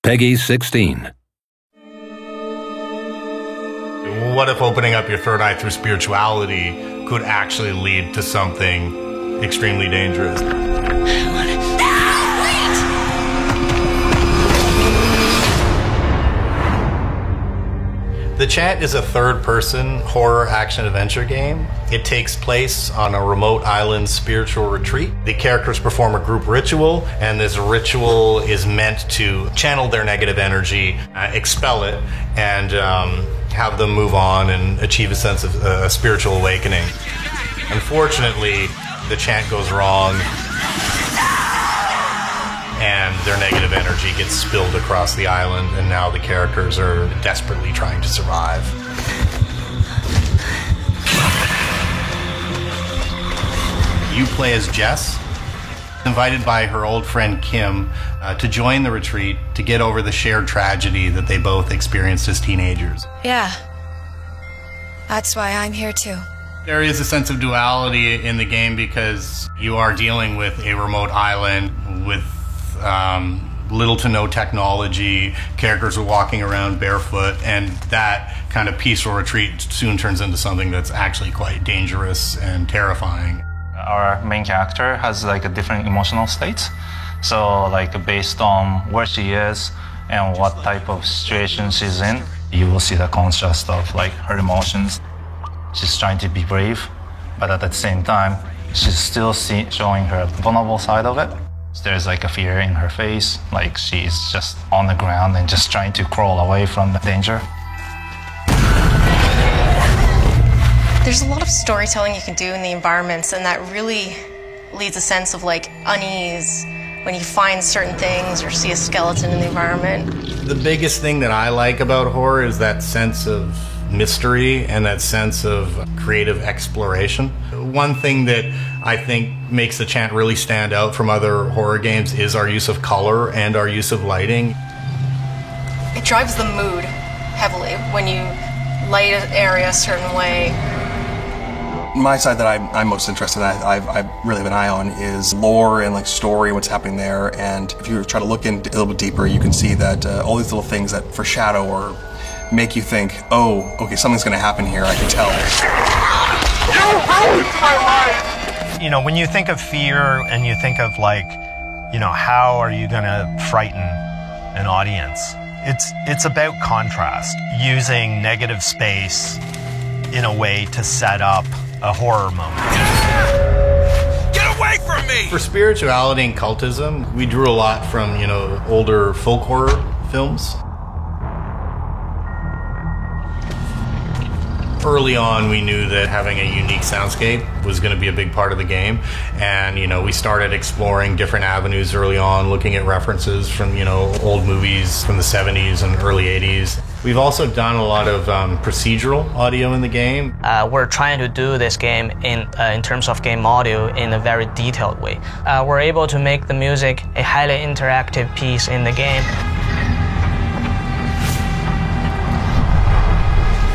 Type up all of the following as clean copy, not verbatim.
Peggy 16. What if opening up your third eye through spirituality could actually lead to something extremely dangerous? The Chant is a third-person horror action-adventure game. It takes place on a remote island spiritual retreat. The characters perform a group ritual, and this ritual is meant to channel their negative energy, expel it, and have them move on and achieve a sense of a spiritual awakening. Unfortunately, the chant goes wrong, and their negative energy gets spilled across the island, and now the characters are desperately trying to survive. You play as Jess, invited by her old friend Kim to join the retreat to get over the shared tragedy that they both experienced as teenagers. Yeah, that's why I'm here too. There is a sense of duality in the game because you are dealing with a remote island with little to no technology. Characters are walking around barefoot, and that kind of peaceful retreat soon turns into something that's actually quite dangerous and terrifying. Our main character has like a different emotional states. So like based on where she is and what type of situation she's in, you will see the contrast of like her emotions. She's trying to be brave, but at the same time, she's still showing her vulnerable side of it. There's like a fear in her face, like she's just on the ground and just trying to crawl away from the danger. There's a lot of storytelling you can do in the environments, and that really leads a sense of like unease when you find certain things or see a skeleton in the environment. The biggest thing that I like about horror is that sense of mystery and that sense of creative exploration. One thing that I think makes the Chant really stand out from other horror games is our use of color and our use of lighting. It drives the mood heavily when you light an area a certain way. My side that I'm most interested in, I really have an eye on, is lore and like story, what's happening there. And if you try to look in a little bit deeper, you can see that all these little things that foreshadow or make you think, oh, okay, something's going to happen here, I can tell. You ruined my life! You know, when you think of fear and you think of like, you know, how are you going to frighten an audience? It's about contrast, using negative space in a way to set up a horror moment. Get away from me! For spirituality and cultism, we drew a lot from, you know, older folk horror films. Early on, we knew that having a unique soundscape was going to be a big part of the game, and you know, we started exploring different avenues early on, looking at references from, you know, old movies from the 70s and early 80s. We've also done a lot of procedural audio in the game. We're trying to do this game in terms of game audio in a very detailed way. We're able to make the music a highly interactive piece in the game.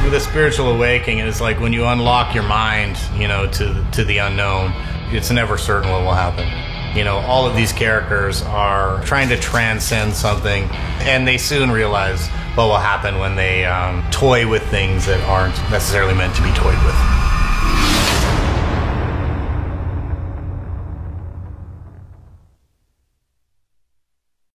With a spiritual awakening, it's like when you unlock your mind, you know, to the unknown, it's never certain what will happen. You know, all of these characters are trying to transcend something, and they soon realize what will happen when they toy with things that aren't necessarily meant to be toyed with.